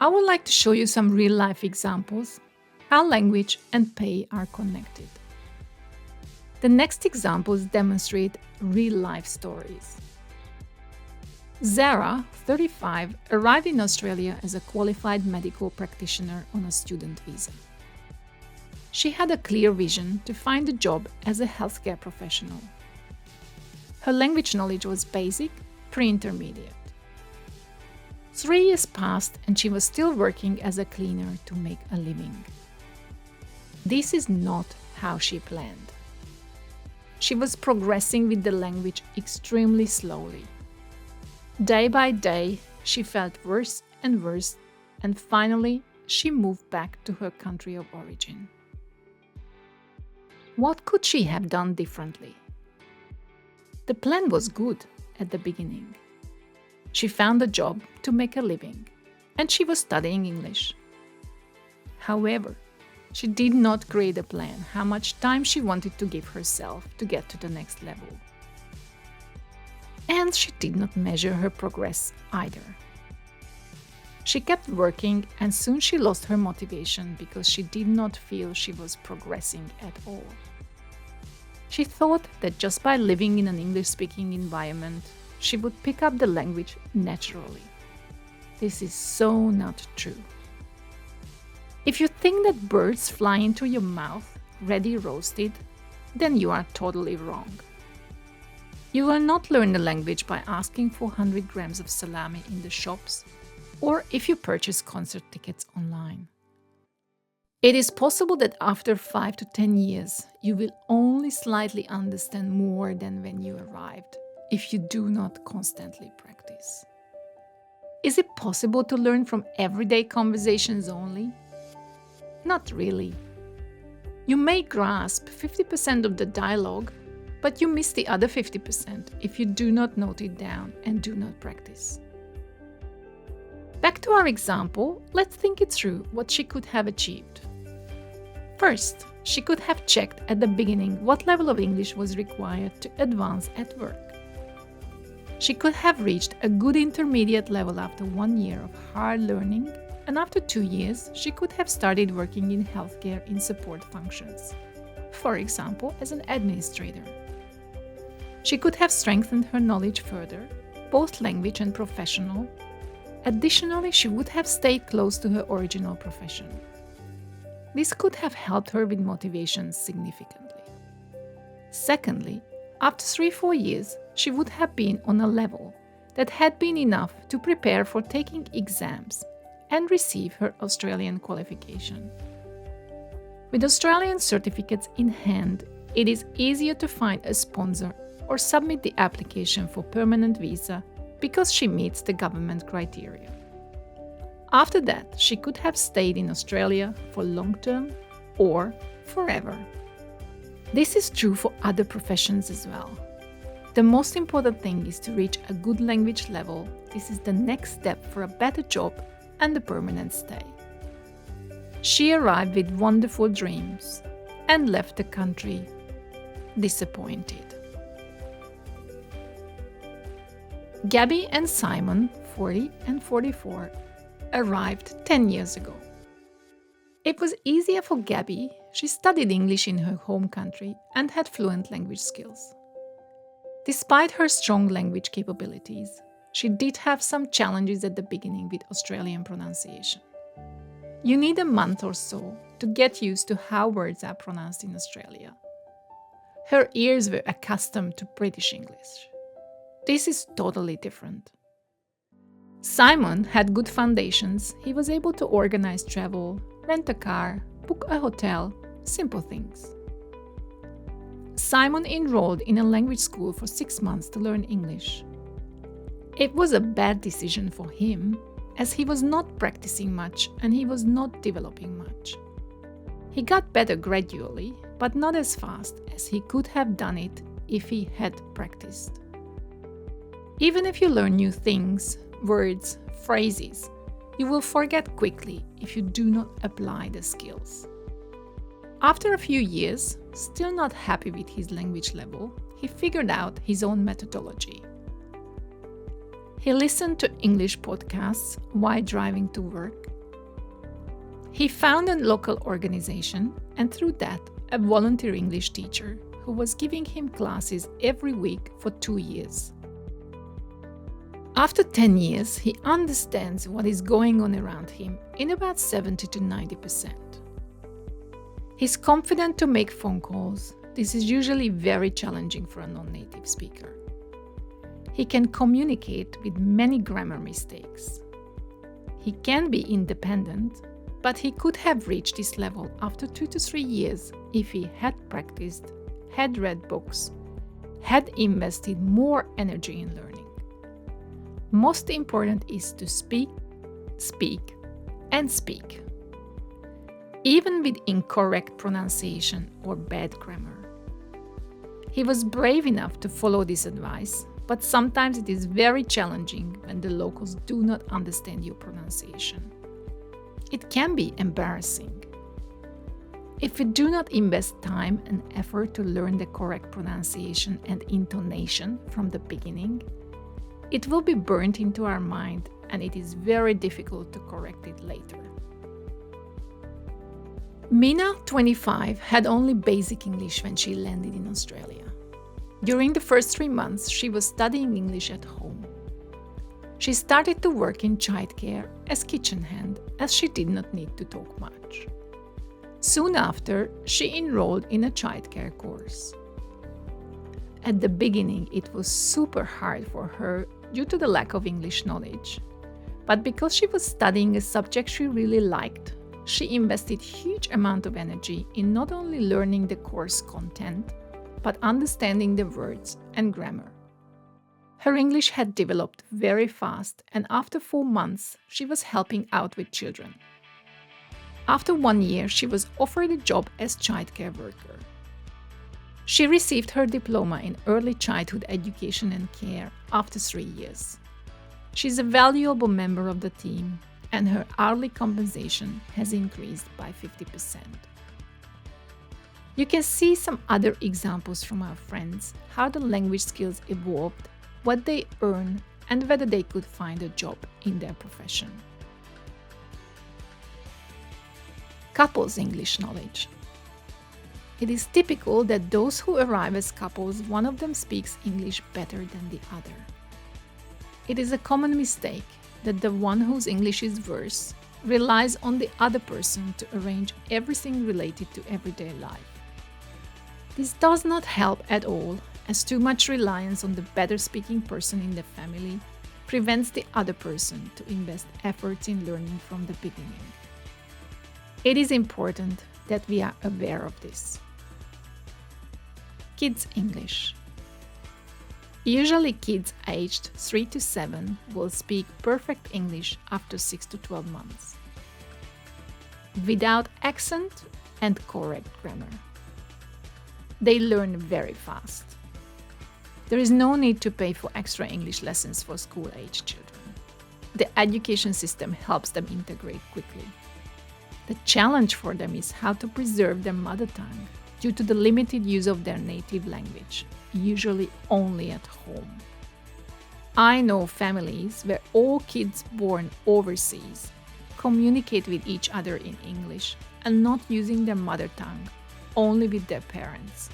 I would like to show you some real-life examples how language and pay are connected. The next examples demonstrate real-life stories. Zara, 35, arrived in Australia as a qualified medical practitioner on a student visa. She had a clear vision to find a job as a healthcare professional. Her language knowledge was basic, pre-intermediate. 3 years passed and she was still working as a cleaner to make a living. This is not how she planned. She was progressing with the language extremely slowly. Day by day, she felt worse and worse, and finally, she moved back to her country of origin. What could she have done differently? The plan was good at the beginning. She found a job to make a living, and she was studying English. However, she did not create a plan how much time she wanted to give herself to get to the next level. And she did not measure her progress either. She kept working and soon she lost her motivation because she did not feel she was progressing at all. She thought that just by living in an English-speaking environment, she would pick up the language naturally. This is so not true. If you think that birds fly into your mouth ready roasted, then you are totally wrong. You will not learn the language by asking for 100 grams of salami in the shops or if you purchase concert tickets online. It is possible that after 5 to 10 years, you will only slightly understand more than when you arrived if you do not constantly practice. Is it possible to learn from everyday conversations only? Not really. You may grasp 50% of the dialogue, but you miss the other 50% if you do not note it down and do not practice. Back to our example, let's think it through what she could have achieved. First, she could have checked at the beginning what level of English was required to advance at work. She could have reached a good intermediate level after 1 year of hard learning, and after 2 years, she could have started working in healthcare in support functions, for example, as an administrator. She could have strengthened her knowledge further, both language and professional. Additionally, she would have stayed close to her original profession. This could have helped her with motivation significantly. Secondly, after 3-4 years, she would have been on a level that had been enough to prepare for taking exams and receive her Australian qualification. With Australian certificates in hand, it is easier to find a sponsor or submit the application for permanent visa because she meets the government criteria. After that, she could have stayed in Australia for long-term or forever. This is true for other professions as well. The most important thing is to reach a good language level. This is the next step for a better job and a permanent stay. She arrived with wonderful dreams and left the country disappointed. Gabby and Simon, 40 and 44, arrived 10 years ago. It was easier for Gabby. She studied English in her home country and had fluent language skills. Despite her strong language capabilities, she did have some challenges at the beginning with Australian pronunciation. You need a month or so to get used to how words are pronounced in Australia. Her ears were accustomed to British English. This is totally different. Simon had good foundations. He was able to organize travel, rent a car, book a hotel, simple things. Simon enrolled in a language school for 6 months to learn English. It was a bad decision for him, as he was not practicing much and he was not developing much. He got better gradually, but not as fast as he could have done it if he had practiced. Even if you learn new things, words, phrases, you will forget quickly if you do not apply the skills. After a few years, still not happy with his language level, he figured out his own methodology. He listened to English podcasts while driving to work. He found a local organization and through that, a volunteer English teacher who was giving him classes every week for 2 years. After 10 years, he understands what is going on around him in about 70 to 90%. He's confident to make phone calls. This is usually very challenging for a non-native speaker. He can communicate with many grammar mistakes. He can be independent, but he could have reached this level after 2 to 3 years if he had practiced, had read books, had invested more energy in learning. Most important is to speak, speak, and speak, even with incorrect pronunciation or bad grammar. He was brave enough to follow this advice, but sometimes it is very challenging when the locals do not understand your pronunciation. It can be embarrassing. If we do not invest time and effort to learn the correct pronunciation and intonation from the beginning, it will be burnt into our mind and it is very difficult to correct it later. Mina, 25, had only basic English when she landed in Australia. During the first 3 months, she was studying English at home. She started to work in childcare as kitchen hand as she did not need to talk much. Soon after, she enrolled in a childcare course. At the beginning, it was super hard for her due to the lack of English knowledge. But because she was studying a subject she really liked, she invested huge amount of energy in not only learning the course content, but understanding the words and grammar. Her English had developed very fast, and after 4 months, she was helping out with children. After 1 year, she was offered a job as childcare worker. She received her diploma in early childhood education and care after 3 years. She's a valuable member of the team, and her hourly compensation has increased by 50%. You can see some other examples from our friends, how the language skills evolved, what they earn, and whether they could find a job in their profession. Couples English knowledge. It is typical that those who arrive as couples, one of them speaks English better than the other. It is a common mistake that the one whose English is worse relies on the other person to arrange everything related to everyday life. This does not help at all, as too much reliance on the better speaking person in the family prevents the other person to invest efforts in learning from the beginning. It is important that we are aware of this. Kids English. Usually kids aged 3 to 7 will speak perfect English after 6 to 12 months, without accent and correct grammar. They learn very fast. There is no need to pay for extra English lessons for school-age children. The education system helps them integrate quickly. The challenge for them is how to preserve their mother tongue due to the limited use of their native language, usually only at home. I know families where all kids born overseas communicate with each other in English and not using their mother tongue, only with their parents,